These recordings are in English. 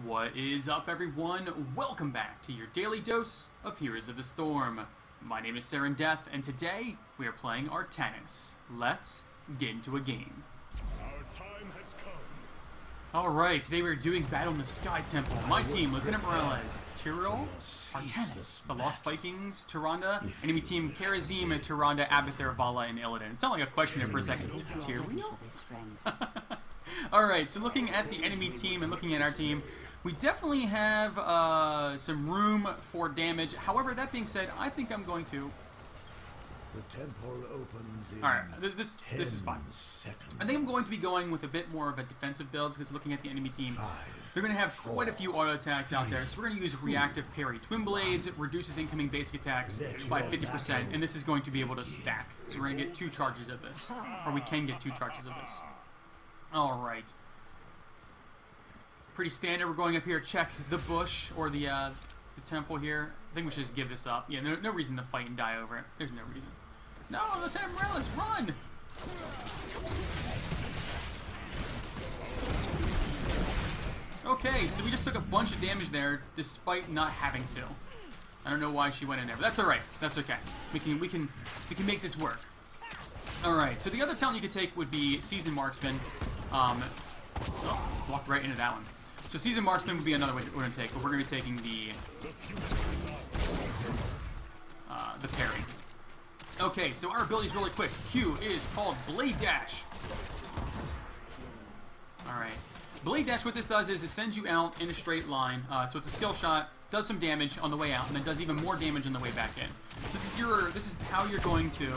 What is up, everyone? Welcome back to your daily dose of Heroes of the Storm. My name is Saren Death, and today we are playing Artanis. Let's get into a game. Our time has come. Alright, today we're doing Battle in the Sky Temple. My team, Lieutenant Morales, Tyrell, Artanis, the Lost Vikings, Tyrande, enemy team, Karazim, Tyrande, Abathur, Vala, and Illidan. It sounded like a question there for a second. Tyrell? Alright, so looking at the enemy team and looking at our team, we definitely have some room for damage. However, that being said, I think I'm going to... The temple opens in Alright, this is fine. seconds. I think I'm going to be going with a bit more of a defensive build, because looking at the enemy team, they're going to have quite a few auto attacks out there. So we're going to use reactive parry. Twin Blades reduces incoming basic attacks by 50%, and this is going to be able to stack. So we're going to get 2 charges of this, or we can get 2 charges of this. Alright. Pretty standard. We're going up here, check the bush, or the temple here. I think we should just give this up. Yeah, no reason to fight and die over it. There's no reason. No, Lieutenant Morales, run! Okay, so we just took a bunch of damage there, despite not having to. I don't know why she went in there, but that's alright. That's okay. We can make this work. Alright, so the other talent you could take would be Seasoned Marksman. Oh, walked right into that one. So Seasoned Marksman would be another way we're going to take, but we're going to be taking the parry. Okay, so our ability is really quick. Q is called Blade Dash. Alright. Blade Dash, what this does is it sends you out in a straight line. So it's a skill shot, does some damage on the way out, and then does even more damage on the way back in. This is how you're going to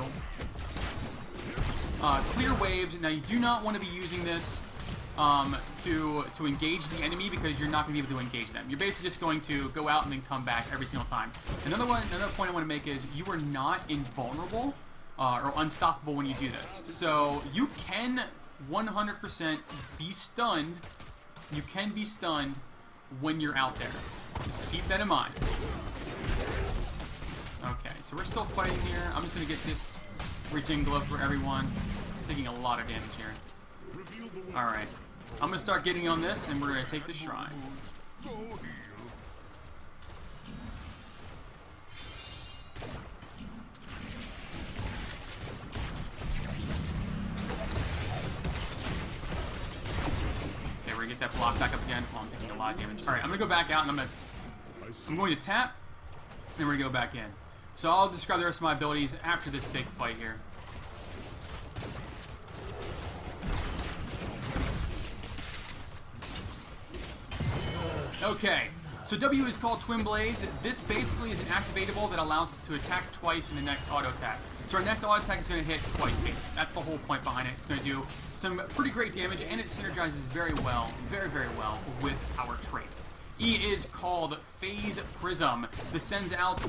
clear waves. Now, you do not want to be using this to engage the enemy, because you're not going to be able to engage them. You're basically just going to go out and then come back every single time. Another point I want to make is you are not invulnerable or unstoppable when you do this. So you can 100% be stunned. You can be stunned when you're out there. Just keep that in mind. Okay, so we're still fighting here. I'm just going to get this Regen Glove for everyone. Taking a lot of damage here. Alright. I'm going to start getting on this, and we're going to take the shrine. Okay, we're going to get that block back up again. Oh, I'm taking a lot of damage. Alright, I'm going to go back out, and I'm going to tap, then we're going to go back in. So I'll describe the rest of my abilities after this big fight here. Okay, so W is called Twin Blades. This basically is an activatable that allows us to attack twice in the next auto attack. So our next auto attack is going to hit twice, basically. That's the whole point behind it. It's going to do some pretty great damage, and it synergizes very well, very well with our trait. E is called Phase Prism. This sends out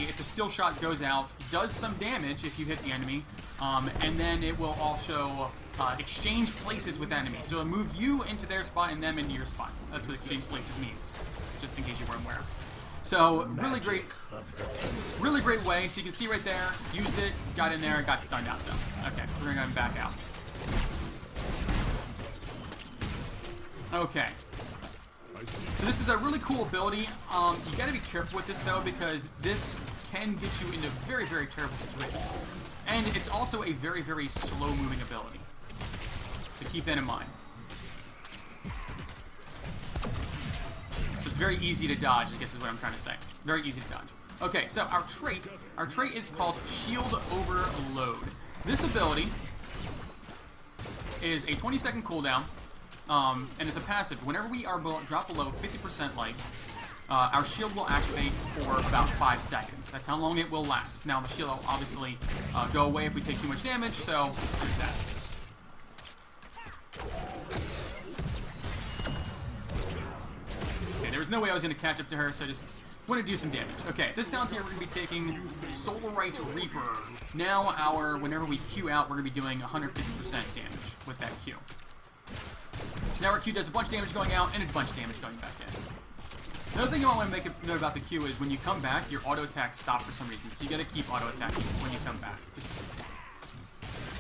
it's a skill shot, goes out, does some damage if you hit the enemy, and then it will also exchange places with enemies. So it'll move you into their spot and them into your spot. That's what exchange places means, just in case you weren't aware. So really great way. So you can see right there, used it, got in there, got stunned out though. Okay, we're gonna go back out. Okay. So this is a really cool ability. You got to be careful with this though, because this can get you into very terrible situations, and it's also a very slow moving ability. So keep that in mind. So it's very easy to dodge, I guess is what I'm trying to say. Very easy to dodge. Okay, so our trait is called Shield Overload. This ability is a 20-second cooldown. And it's a passive. Whenever we are drop below 50% life, our shield will activate for about 5 seconds. That's how long it will last. Now, the shield will obviously go away if we take too much damage, so there's that. Okay, there was no way I was going to catch up to her, so I just want to do some damage. Okay, this down here, we're going to be taking Solarite Reaper. Now, whenever we Q out, we're going to be doing 150% damage with that Q. So now our Q does a bunch of damage going out and a bunch of damage going back in. Another thing I want to make a note about the Q is when you come back, your auto attacks stop for some reason. So you got to keep auto attacking when you come back.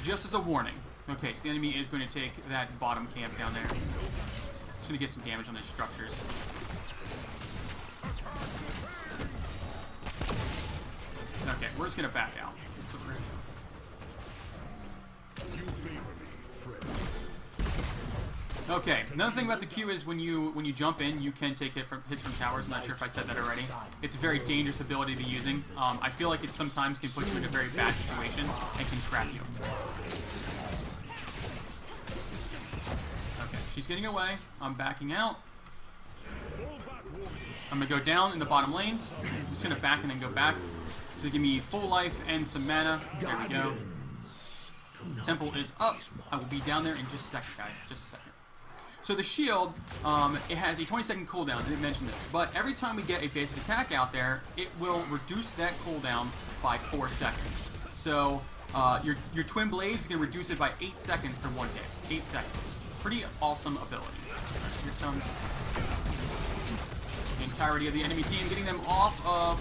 Just as a warning. Okay, so the enemy is going to take that bottom camp down there. Just going to get some damage on those structures. we're just gonna back out. That's what we're gonna You favor me, friend. do. Okay, another thing about the Q is when you jump in, you can take hits from towers. I'm not sure if I said that already. It's a very dangerous ability to be using. I feel like it sometimes can put you in a very bad situation and can trap you. Okay, she's getting away. I'm backing out. I'm gonna go down in the bottom lane. I'm just gonna back and then go back. So give me full life and some mana. There we go. Temple is up. I will be down there in just a second, guys. Just a second. So the shield, it has a 20-second cooldown. I didn't mention this, but every time we get a basic attack out there, it will reduce that cooldown by 4 seconds. So your Twin Blades is gonna reduce it by 8 seconds for one hit. 8 seconds. Pretty awesome ability. Here comes the entirety of the enemy team, getting them off of.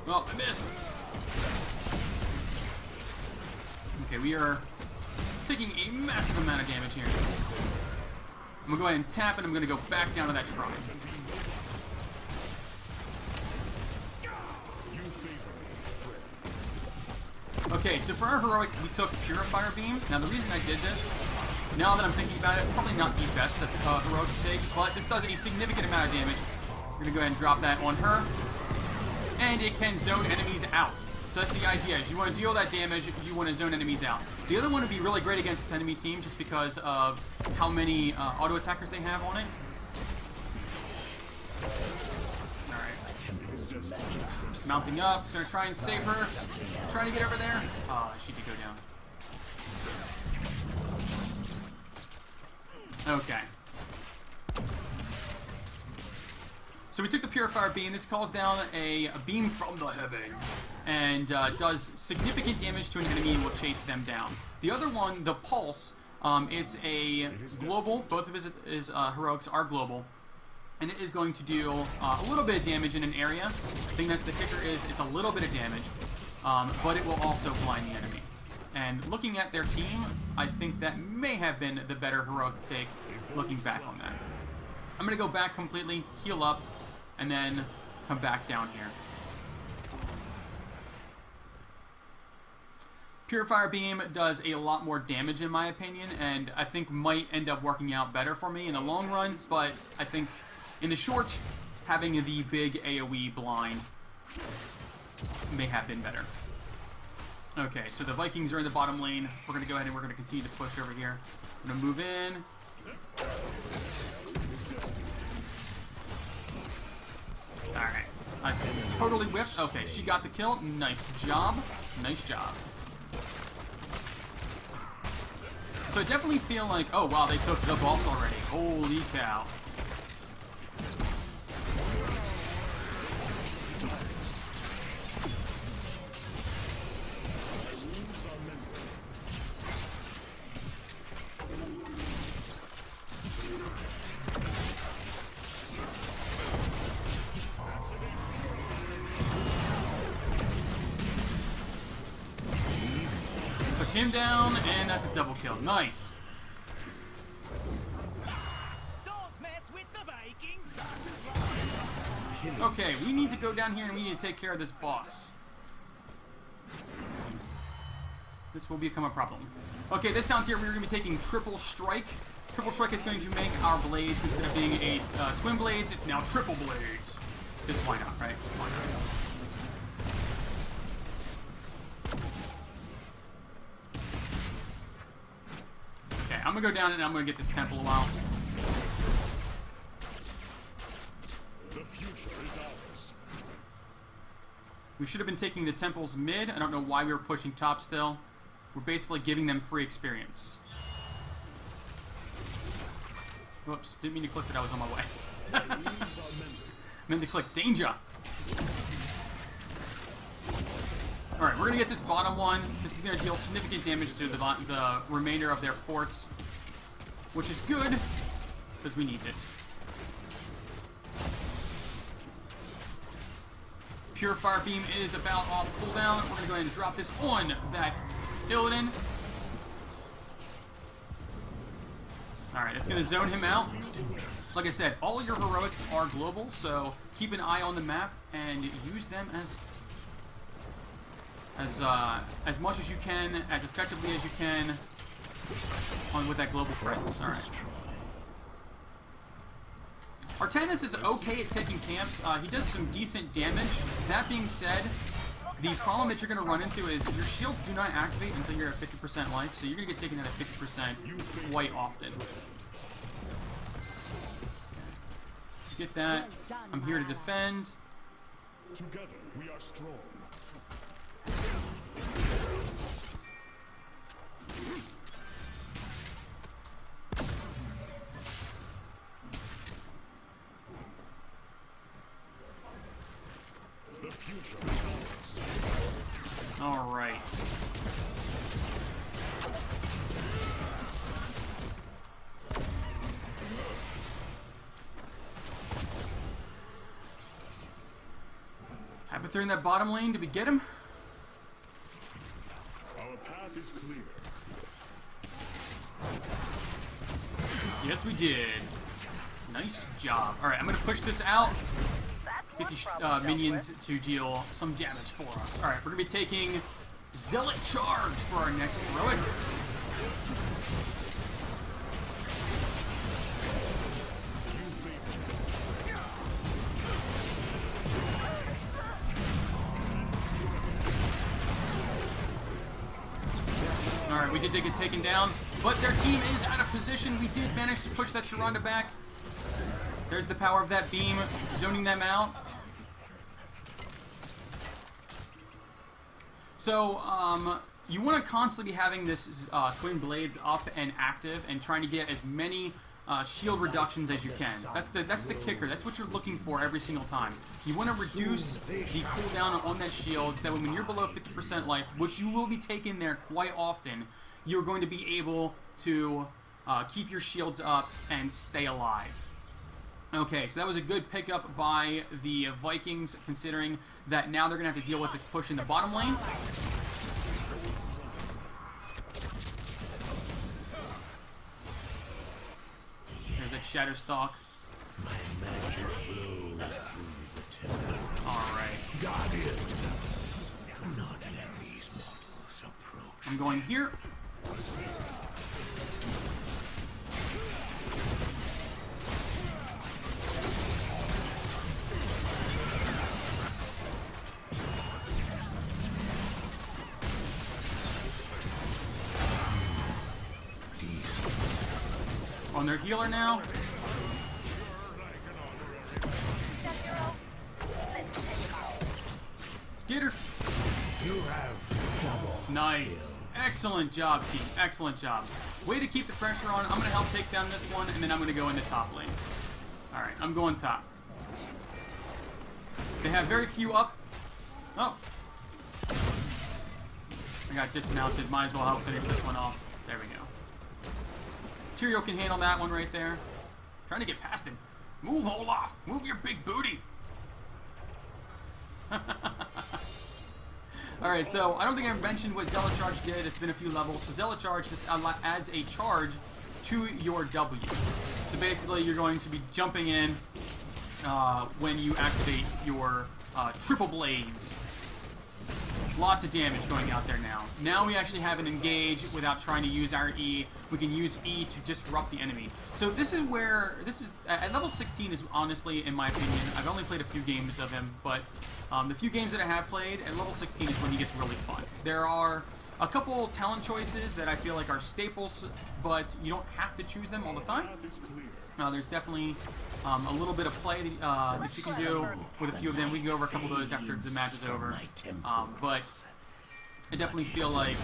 Oh, I missed. Okay, we are taking a massive amount of damage here. I'm gonna go ahead and tap, and I'm gonna go back down to that shrine. Okay, so for our heroic, we took Purifier Beam. Now the reason I did this, now that I'm thinking about it, probably not the best that heroic to take, but this does a significant amount of damage. We're gonna go ahead and drop that on her, and it can zone enemies out. So that's the idea, is you want to deal that damage, you want to zone enemies out. The other one would be really great against this enemy team just because of how many auto attackers they have on it. Alright. Mounting up, gonna try and save her. Trying to get over there. Oh, she did go down. Okay. So we took the Purifier Beam. This calls down a beam from the heavens and does significant damage to an enemy and will chase them down. The other one, the Pulse, it's a global. Both of his heroics are global. And it is going to deal a little bit of damage in an area. I think that's the kicker, is it's a little bit of damage, but it will also blind the enemy. And looking at their team, I think that may have been the better heroic take looking back on that. I'm going to go back completely, heal up, and then come back down here. Purifier Beam does a lot more damage in my opinion, and I think might end up working out better for me in the long run, but I think in the short, having the big AoE blind may have been better. Okay, so the Vikings are in the bottom lane. We're going to go ahead and we're going to continue to push over here. I'm going to move in. Alright. I totally whiffed. Okay, she got the kill. Nice job. Nice job. So I definitely feel like, oh wow, they took the boss already. Holy cow. Him down, and that's a double kill. Nice. Don't mess with the Vikings. Okay, we need to go down here and we need to take care of this boss. This will become a problem. Okay, this down here we're going to be taking Triple Strike. Triple Strike is going to make our blades, instead of being a twin blades, it's now triple blades. Because why not, right? Why not? I'm gonna go down and I'm gonna get this temple a while. The future is ours. We should have been taking the temples mid. I don't know why we were pushing top still. We're basically giving them free experience. Whoops, didn't mean to click that I was on my way. I meant to click danger. Alright, we're gonna get this bottom one. This is gonna deal significant damage to the remainder of their forts, which is good, because we need it. Purifier Beam is about off cooldown. We're going to go ahead and drop this on that Illidan. Alright, it's going to zone him out. Like I said, all of your heroics are global, so keep an eye on the map and use them as much as you can, as effectively as you can with that global presence. Alright. Artanis is okay at taking camps. He does some decent damage. That being said, the problem that you're going to run into is your shields do not activate until you're at 50% life, so you're going to get taken out at 50% quite often. Get that. I'm here to defend. Together we are strong. The future is ours. All right. Abathur in that bottom lane. Did we get him? Our path is clear. Yes, we did. Nice job. All right, I'm going to push this out. Get these minions to deal some damage for us. All right, we're going to be taking Zealot Charge for our next heroic. All right, we did get taken down, but their team is out of position. We did manage to push that Tyrande back. There's the power of that beam, zoning them out. So, you want to constantly be having this Twin Blades up and active and trying to get as many shield reductions as you can. That's the kicker. That's what you're looking for every single time. You want to reduce the cooldown on that shield so that when you're below 50% life, which you will be taken there quite often, you're going to be able to keep your shields up and stay alive. Okay, so that was a good pickup by the Vikings, considering that now they're going to have to deal with this push in the bottom lane. There's that Shatterstalk. Alright. I'm going here. On their healer now. Let's get her. Nice. Excellent job, team. Excellent job. Way to keep the pressure on. I'm going to help take down this one, and then I'm going to go into top lane. Alright, I'm going top. They have very few up. Oh. I got dismounted. Might as well help finish this one off. There we go. Tyrael can handle that one right there. Trying to get past him. Move, Olaf. Move your big booty. Alright, so I don't think I mentioned what Zealot Charge did. It's been a few levels. So Zealot Charge just adds a charge to your W. So basically, you're going to be jumping in when you activate your triple blades. Lots of damage going out there now. Now we actually have an engage without trying to use our E. We can use E to disrupt the enemy. So this is where, at level 16 is honestly, in my opinion, I've only played a few games of him, but the few games that I have played, at level 16 is when he gets really fun. There are a couple talent choices that I feel like are staples, but you don't have to choose them all the time. There's definitely a little bit of play that you can do with a few of them. We can go over a couple of those after the match is over. But I definitely feel like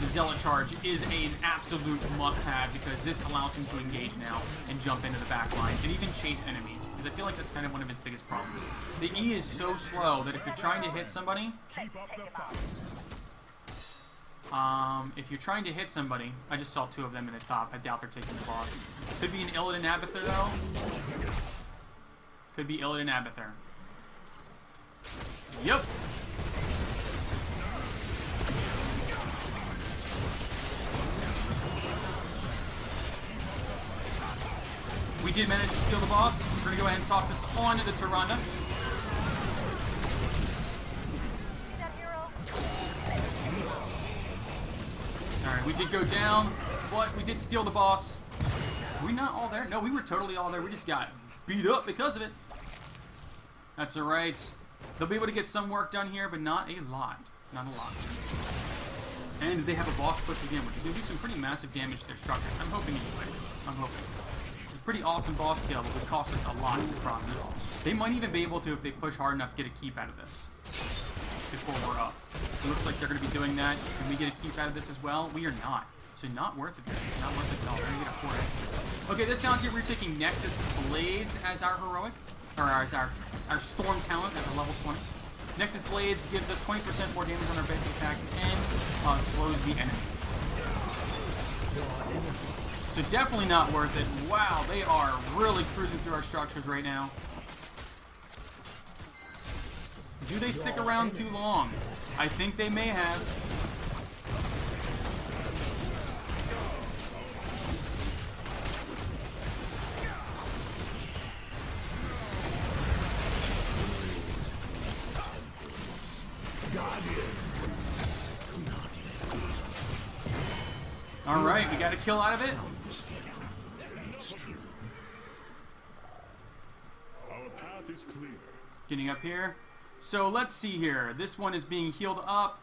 the Zealot Charge is an absolute must-have because this allows him to engage now and jump into the back line and even chase enemies. Because I feel like that's kind of one of his biggest problems. The E is so slow that if you're trying to hit somebody... if you're trying to hit somebody, I just saw two of them in the top. I doubt they're taking the boss. Could be an Illidan Abathur though. Could be Illidan Abathur. Yep. We did manage to steal the boss. We're going to go ahead and toss this on to the Tyrande. Alright, we did go down, but we did steal the boss. Were we not all there? No, we were totally all there. We just got beat up because of it. That's alright. They'll be able to get some work done here, but not a lot. Not a lot. And they have a boss push again, which is going to do some pretty massive damage to their structures. I'm hoping anyway. I'm hoping. It's a pretty awesome boss kill, but would cost us a lot in the process. They might even be able to, if they push hard enough, get a keep out of this. Before we're up. It looks like they're going to be doing that. Can we get a keep out of this as well? We are not. So not worth it. Not worth it at all. We're going to get a 4. Okay, this down here, we're taking Nexus Blades as our heroic. Or as our Storm talent at a level 20. Nexus Blades gives us 20% more damage on our basic attacks and slows the enemy. So definitely not worth it. Wow, they are really cruising through our structures right now. Do they stick around too long? I think they may have. Alright, we got a kill out of it. Our path is clear. Getting up here. So let's see here. This one is being healed up.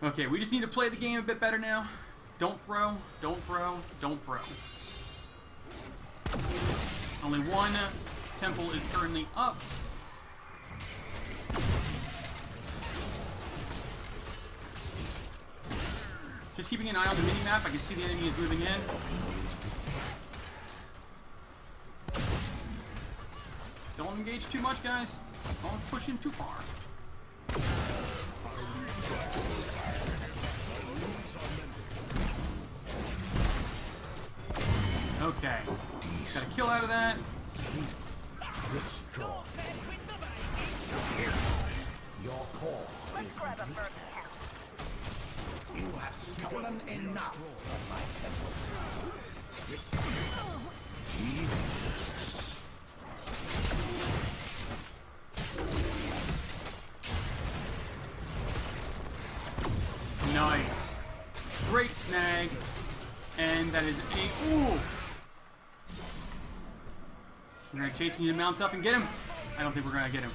Okay, we just need to play the game a bit better now. Don't throw, don't throw, don't throw. Only one temple is currently up. Just keeping an eye on the mini-map. I can see the enemy is moving in. Don't engage too much, guys. Don't push in too far. Okay. Got a kill out of that. Your cause is you have stolen enough of my temple. Nice. Great snag. And that is a... Ooh! We're going to chase me to mount up and get him. I don't think we're going to get him.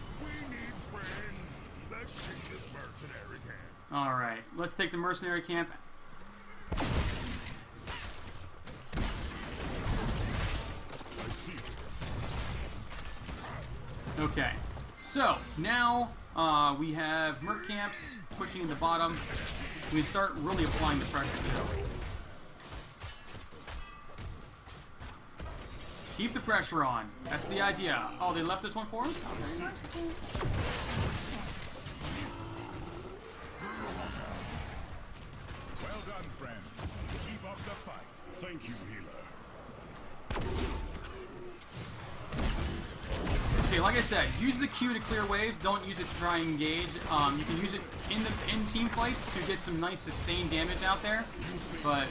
Let's take this mercenary camp. Alright, let's take the mercenary camp. Okay, so now we have merc camps pushing in the bottom. We start really applying the pressure too. Keep the pressure on. That's the idea. Oh, they left this one for us? Oh, very nice. Well done, friends. Keep up the fight. Thank you, healer. Okay, like I said, use the Q to clear waves. Don't use it to try and engage. You can use it in team fights to get some nice sustained damage out there, but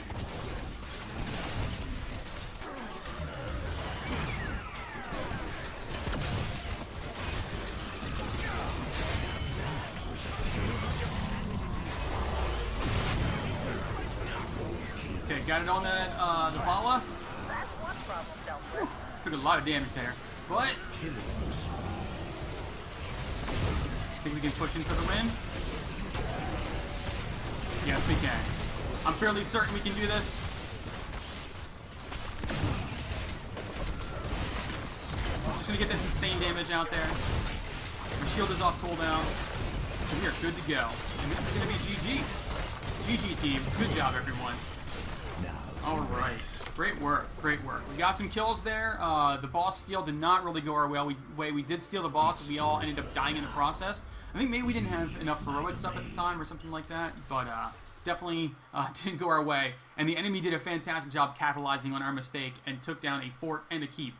okay, got it on that the Vala. Took a lot of damage there, but think we can push in for the win? Yes, we can. I'm fairly certain we can do this. Just gonna get that sustained damage out there. Our shield is off cooldown. So we are good to go. And this is gonna be GG. GG team. Good job, everyone. Alright. Great work. Great work. We got some kills there. The boss steal did not really go our way. We did steal the boss, and we all ended up dying in the process. I think maybe we didn't have enough heroics up at the time or something like that, but definitely didn't go our way, and the enemy did a fantastic job capitalizing on our mistake and took down a fort and a keep.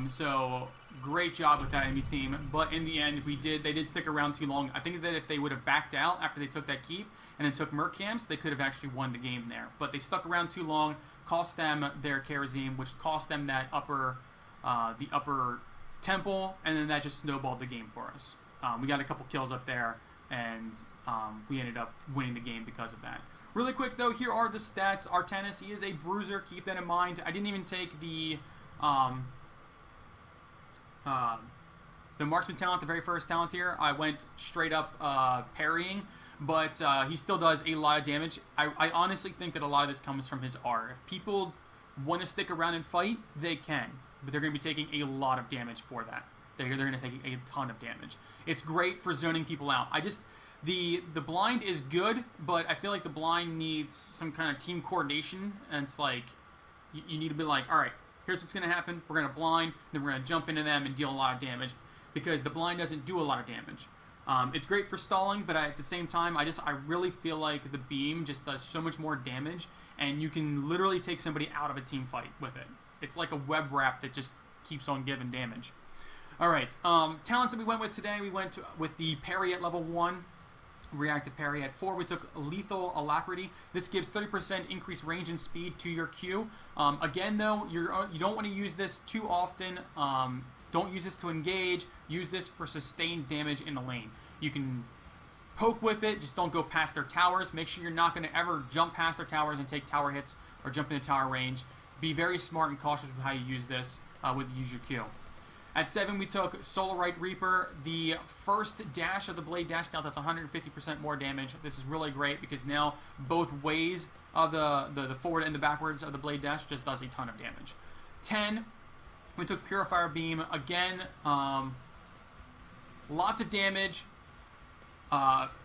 So great job with that enemy team, but in the end they did stick around too long. I think that if they would have backed out after they took that keep and then took merc camps, they could have actually won the game there. But they stuck around too long, cost them their Kharazim, which cost them that upper temple, and then that just snowballed the game for us. We got a couple kills up there, and we ended up winning the game because of that. Really quick though, here are the stats. Artanis, he is a bruiser, keep that in mind. I didn't even take the marksman talent, the very first talent here. I went straight up parrying, but he still does a lot of damage. I honestly think that a lot of this comes from his R. If people want to stick around and fight, they can, but they're going to be taking a lot of damage for that. They're going to take a ton of damage. It's great for zoning people out. The blind is good, but I feel like the blind needs some kind of team coordination, and it's like you need to be like, all right, here's what's going to happen. We're going to blind, then we're going to jump into them and deal a lot of damage, because the blind doesn't do a lot of damage. It's great for stalling, but at the same time, I really feel like the beam just does so much more damage, and you can literally take somebody out of a team fight with it. It's like a web wrap that just keeps on giving damage. All right, talents that we went with today, we went with the parry at level 1. Reactive parry. At 4, we took lethal alacrity. This gives 30% increased range and speed to your Q. Again, though, you don't want to use this too often. Don't use this to engage. Use this for sustained damage in the lane. You can poke with it, just don't go past their towers. Make sure you're not going to ever jump past their towers and take tower hits or jump into tower range. Be very smart and cautious with how you use this use your Q. At 7, we took Solarite Reaper. The first dash of the Blade Dash now does 150% more damage. This is really great because now both ways of the forward and the backwards of the Blade Dash just does a ton of damage. 10, we took Purifier Beam. Again, lots of damage.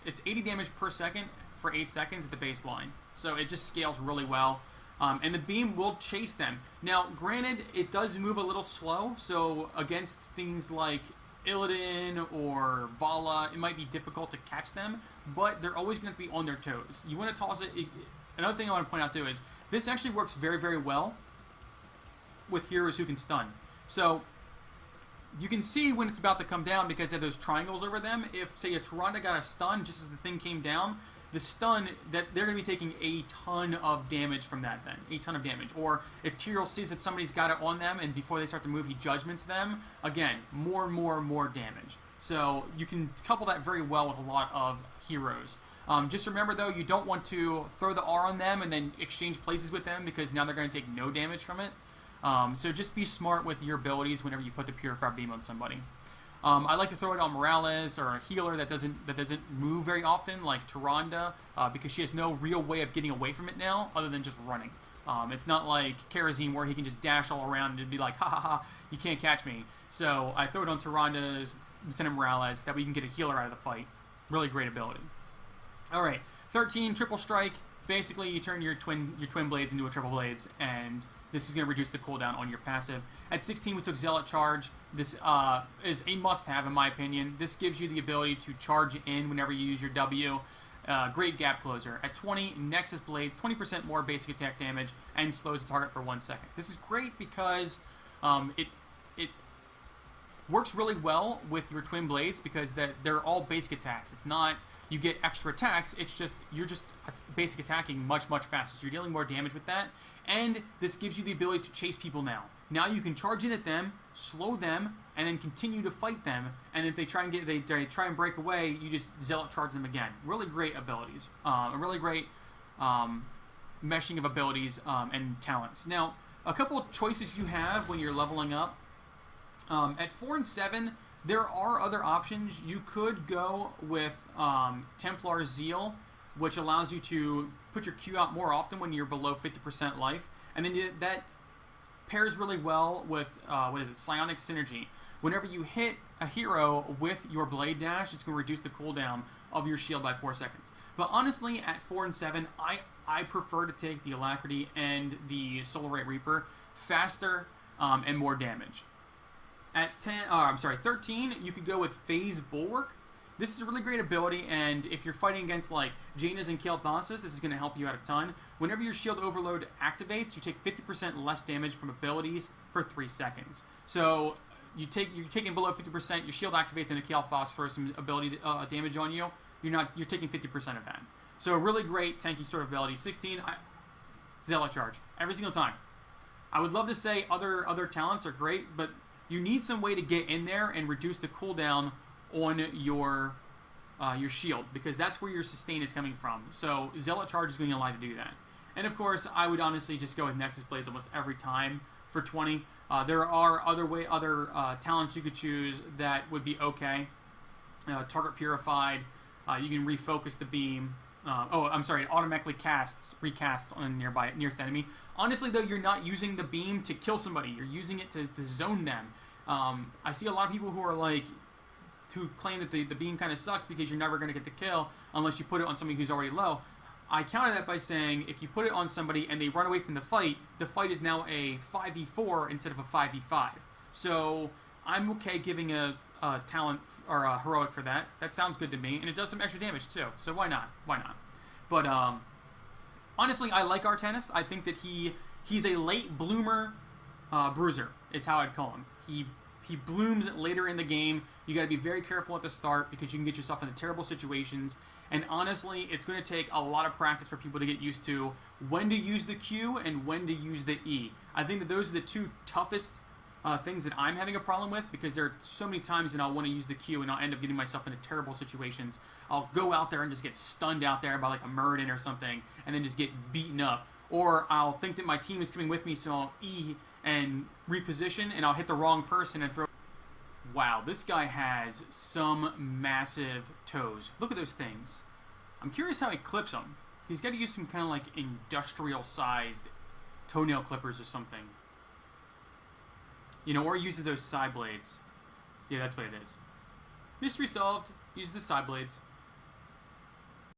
It's 80 damage per second for 8 seconds at the baseline. So it just scales really well. And the beam will chase them. Now, granted, it does move a little slow, so against things like Illidan or Vala, it might be difficult to catch them, but they're always going to be on their toes. You want to toss it. Another thing I want to point out, too, is this actually works very, very well with heroes who can stun. So you can see when it's about to come down because of those triangles over them. If, say, a Tyrande got a stun just as the thing came down, the stun, that they're going to be taking a ton of damage from that then. A ton of damage. Or if Tyrael sees that somebody's got it on them and before they start to move, he judgments them, again, more damage. So you can couple that very well with a lot of heroes. Just remember, though, you don't want to throw the R on them and then exchange places with them because now they're going to take no damage from it. So just be smart with your abilities whenever you put the Purifier Beam on somebody. I like to throw it on Morales or a healer that doesn't move very often, like Tyrande, because she has no real way of getting away from it now, other than just running. It's not like Kharazim where he can just dash all around and be like, ha ha ha, you can't catch me. So I throw it on Tyrande's Lieutenant Morales that we can get a healer out of the fight. Really great ability. All right, 13, Triple Strike. Basically, you turn your twin blades into a triple blades, and this is going to reduce the cooldown on your passive. At 16, we took Zealot Charge. This is a must-have, in my opinion. This gives you the ability to charge in whenever you use your W. Great gap closer. At 20, Nexus Blades, 20% more basic attack damage, and slows the target for 1 second. This is great because it works really well with your twin blades because they're all basic attacks. It's not you get extra attacks. It's just you're just basic attacking much faster. So you're dealing more damage with that. And this gives you the ability to chase people now. Now you can charge in at them, slow them, and then continue to fight them. And if they try and break away, you just Zealot Charge them again. Really great abilities. A really great meshing of abilities and talents. Now, a couple of choices you have when you're leveling up. At 4 and 7, there are other options. You could go with Templar Zeal, which allows you to put your Q out more often when you're below 50% life. And then that pairs really well with, Psionic Synergy. Whenever you hit a hero with your Blade Dash, it's going to reduce the cooldown of your shield by 4 seconds. But honestly, at 4 and 7, I prefer to take the Alacrity and the Solarite Reaper faster and more damage. At 13, you could go with Phase Bulwark. This is a really great ability, and if you're fighting against like Jaina's and Artanis, this is going to help you out a ton. Whenever your shield overload activates, you take 50% less damage from abilities for 3 seconds. So you're taking below 50%, your shield activates and a Artanis throws some ability damage on you. You're taking 50% of that. So a really great tanky sort of ability. 16, Zealot Charge every single time. I would love to say other talents are great, but you need some way to get in there and reduce the cooldown on your shield, because that's where your sustain is coming from. So Zealot Charge is going to allow you to do that. And of course, I would honestly just go with Nexus Blades almost every time for 20. There are other talents you could choose that would be okay. Target Purified. You can refocus the beam. It automatically recasts on a nearest enemy. Honestly, though, you're not using the beam to kill somebody. You're using it to zone them. I see a lot of people who claim that the beam kind of sucks because you're never going to get the kill unless you put it on somebody who's already low. I counter that by saying if you put it on somebody and they run away from the fight is now a 5v4 instead of a 5v5. So I'm okay giving a talent or a heroic for that. That sounds good to me, and it does some extra damage too. So why not? Why not? But honestly, I like Artanis. I think that he's a late bloomer bruiser is how I'd call him. He blooms later in the game. You got to be very careful at the start because you can get yourself into terrible situations. And honestly, it's going to take a lot of practice for people to get used to when to use the Q and when to use the E. I think that those are the two toughest things that I'm having a problem with, because there are so many times that I'll want to use the Q and I'll end up getting myself into terrible situations. I'll go out there and just get stunned out there by like a Muradin or something and then just get beaten up. Or I'll think that my team is coming with me, so I'll E and reposition and I'll hit the wrong person and throw. Wow, this guy has some massive toes. Look at those things. I'm curious how he clips them. He's got to use some kind of like industrial-sized toenail clippers or something. You know, or he uses those side blades. Yeah, that's what it is. Mystery solved. Uses the side blades.